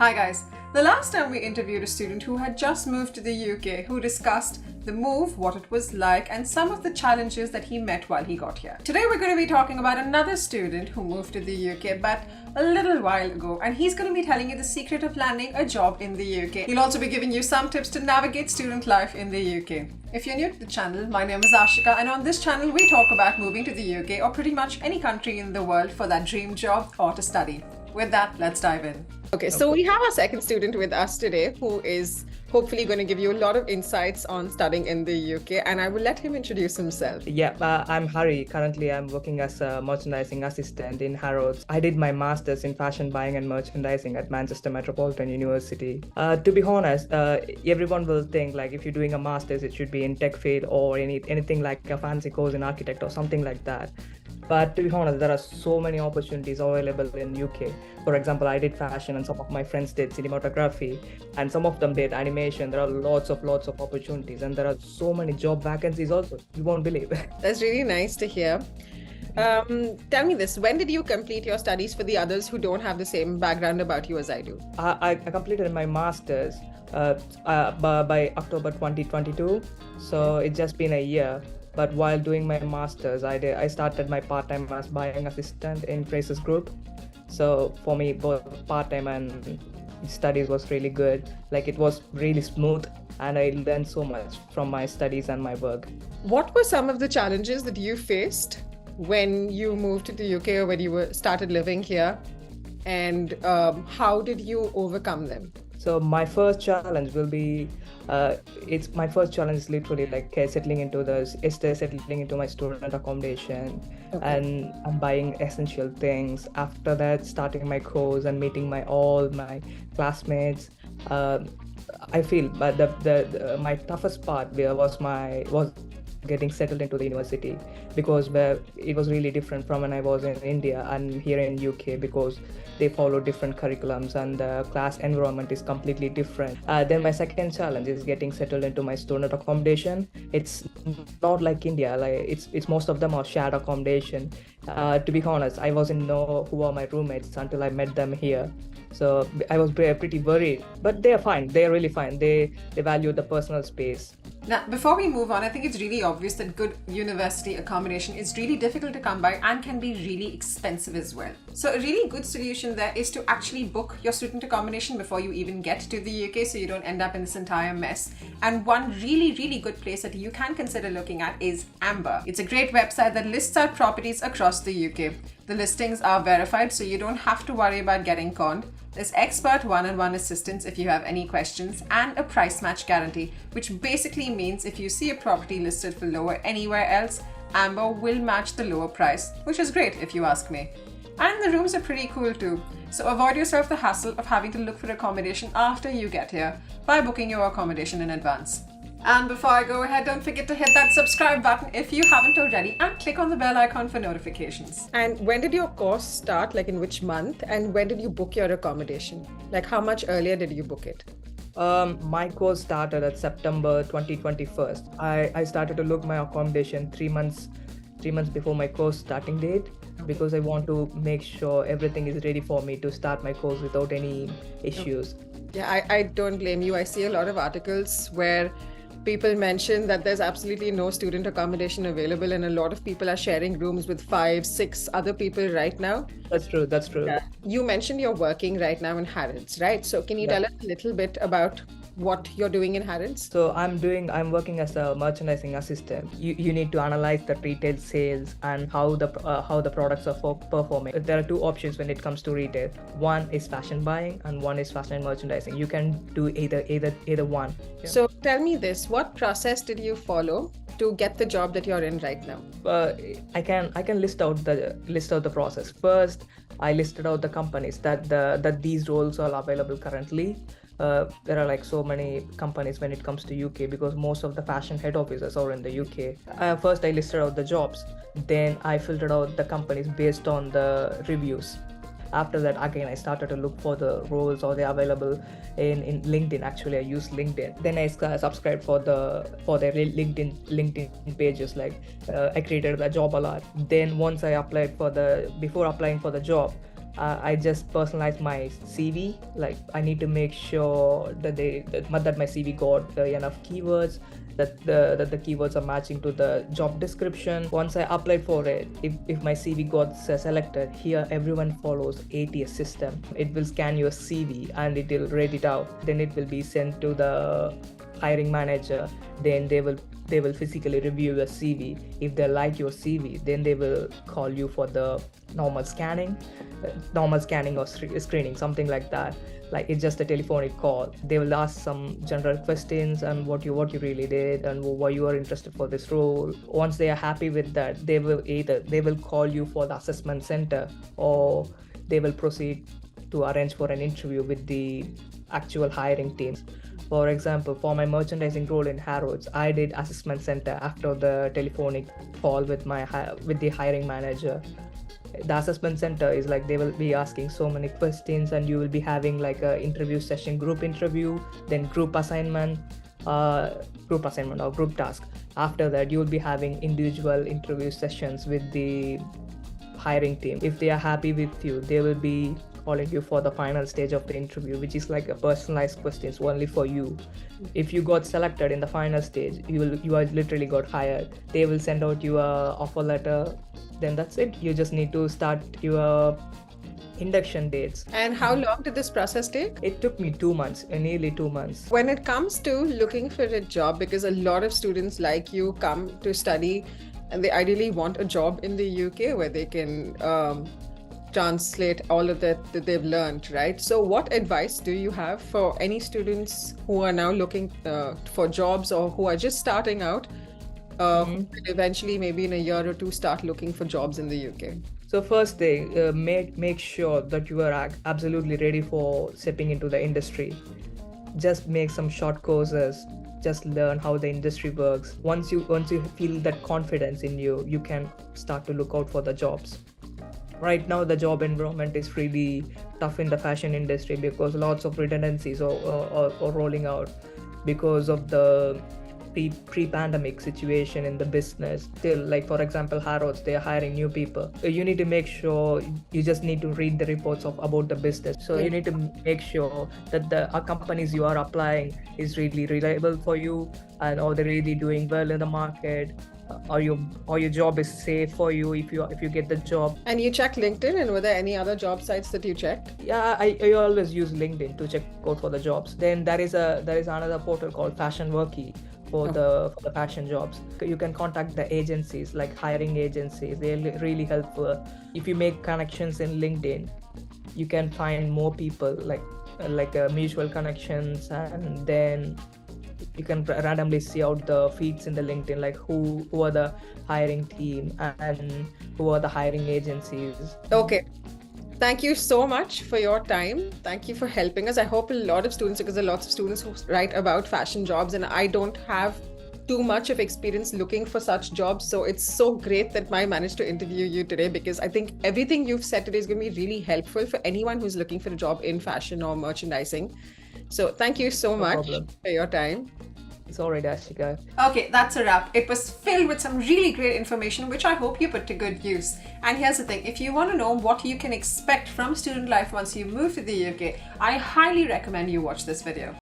Hi guys. The last time we interviewed a student who had just moved to the UK who discussed the move, what it was like, and some of the challenges that he met while he got here. Today we're going to be talking about another student who moved to the UK but a little while ago, and he's going to be telling you the secret of landing a job in the UK. He'll also be giving you some tips to navigate student life in the UK. If you're new to the channel, my name is Ashika, and on this channel we talk about moving to the UK or pretty much any country in the world for that dream job or to study. With that, let's dive in. Okay, so we have our second student with us today who is hopefully going to give you a lot of insights on studying in the UK, and I will let him introduce himself. Yeah, I'm Hari. Currently, I'm working as a merchandising assistant in Harrods. I did my master's in fashion buying and merchandising at Manchester Metropolitan University. To be honest, everyone will think like if you're doing a master's, it should be in tech field or anything like a fancy course in architect or something like that. But to be honest, there are so many opportunities available in UK. For example, I did fashion and some of my friends did cinematography and some of them did animation. There are lots of opportunities and there are so many job vacancies also. You won't believe. That's really nice to hear. Tell me this, when did you complete your studies for the others who don't have the same background about you as I do? I completed my master's by October 2022. So it's just been a year. But while doing my master's, I started my part-time as buying assistant in Traces Group. So for me, both part-time and studies was really good. Like it was really smooth and I learned so much from my studies and my work. What were some of the challenges that you faced when you moved to the UK or when you started living here? And how did you overcome them? So my first challenge will be, my first challenge is literally like settling into my student accommodation. Okay. And I'm buying essential things. After that, starting my course and meeting all my classmates. I feel, but my toughest part was getting settled into the university, because it was really different from when I was in India and here in UK, because they follow different curriculums and the class environment is completely different. Then my second challenge is getting settled into my student accommodation. It's not like India, like it's most of them are shared accommodation. To be honest, I wasn't know who are my roommates until I met them here. So I was pretty worried, but they're fine. They're really fine. They value the personal space. Now, before we move on, I think it's really obvious that good university accommodation is really difficult to come by and can be really expensive as well. So a really good solution there is to actually book your student accommodation before you even get to the UK, so you don't end up in this entire mess. And one really good place that you can consider looking at is Amber. It's a great website that lists out properties across the UK. The listings are verified, so you don't have to worry about getting conned. There's expert one-on-one assistance if you have any questions, and a price match guarantee, which basically means if you see a property listed for lower anywhere else, Amber will match the lower price, which is great if you ask me. And the rooms are pretty cool too, so avoid yourself the hassle of having to look for accommodation after you get here by booking your accommodation in advance. And before I go ahead, don't forget to hit that subscribe button if you haven't already, and click on the bell icon for notifications. And when did your course start, like in which month, and when did you book your accommodation? Like how much earlier did you book it? My course started at September 2021. I started to look my accommodation 3 months before my course starting date, because I want to make sure everything is ready for me to start my course without any issues. Yeah, I don't blame you. I see a lot of articles where people mention that there's absolutely no student accommodation available, and a lot of people are sharing rooms with 5, 6 other people right now. That's true. Yeah. You mentioned you're working right now in Harrods, right? So can you tell us a little bit about what you're doing in Harrods? So I'm working as a merchandising assistant. You need to analyze the retail sales and how the products are performing. There are 2 options when it comes to retail. One is fashion buying and one is fashion merchandising. You can do either one. Yeah. So tell me this, what process did you follow to get the job that you're in right now? I can list out the process. First, I listed out the companies that these roles are available currently. There are like so many companies when it comes to UK, because most of the fashion head offices are in the UK. First, I listed out the jobs. Then I filtered out the companies based on the reviews. After that, again, I started to look for the roles or they're available in LinkedIn. Actually, I use LinkedIn. Then I subscribed for their LinkedIn pages. I created a job alert. Then once I applied before applying for the job, I just personalize my CV. Like I need to make sure that my CV got enough keywords, that the keywords are matching to the job description. Once I applied for it, if my CV got selected, here everyone follows ATS system. It will scan your CV and it will rate it out. Then it will be sent to the hiring manager. Then they will physically review your CV. If they like your CV, then they will call you for the normal scanning or screening, something like that. Like it's just a telephonic call. They will ask some general questions and what you really did and why you are interested for this role. Once they are happy with that, they will call you for the assessment center, or they will proceed to arrange for an interview with the actual hiring teams. For example, for my merchandising role in Harrods, I did assessment center after the telephonic call with the hiring manager. The assessment center is like they will be asking so many questions, and you will be having like a interview session, group interview, then group assignment or group task. After that, you will be having individual interview sessions with the hiring team. If they are happy with you, they will be calling you for the final stage of the interview, which is like a personalized questions only for you. If you got selected in the final stage, you are literally got hired. They will send out you a offer letter. Then that's it. You just need to start your induction dates. And how long did this process take? It took me 2 months, nearly 2 months. When it comes to looking for a job, because a lot of students like you come to study and they ideally want a job in the UK where they can translate all of that they've learned, right? So what advice do you have for any students who are now looking for jobs, or who are just starting out, and eventually maybe in a year or two start looking for jobs in the UK? So first thing, make sure that you are absolutely ready for stepping into the industry. Just make some short courses. Just learn how the industry works. Once you feel that confidence in you, you can start to look out for the jobs. Right now, the job environment is really tough in the fashion industry because lots of redundancies are rolling out because of the pre-pandemic situation in the business. Still, like for example, Harrods, they are hiring new people. You need to make sure you just need to read the reports about the business. So you need to make sure that the companies you are applying is really reliable for you, and are they really doing well in the market. Or your job is safe for you if you get the job. And you check LinkedIn, and were there any other job sites that you checked? Yeah, I always use LinkedIn to check out for the jobs. Then there is another portal called Fashion Worky for the fashion jobs. You can contact the agencies, like hiring agencies. They're really helpful. If you make connections in LinkedIn, you can find more people like mutual connections, and then you can randomly see out the feeds in the LinkedIn, like who are the hiring team and who are the hiring agencies. Okay. Thank you so much for your time. Thank you for helping us. I hope a lot of students, because there are lots of students who write about fashion jobs, and I don't have too much of experience looking for such jobs. So it's so great that I managed to interview you today, because I think everything you've said today is going to be really helpful for anyone who's looking for a job in fashion or merchandising. So thank you so much for your time. It's all right, Ashika. Okay, that's a wrap. It was filled with some really great information, which I hope you put to good use. And here's the thing, if you want to know what you can expect from student life once you move to the UK, I highly recommend you watch this video.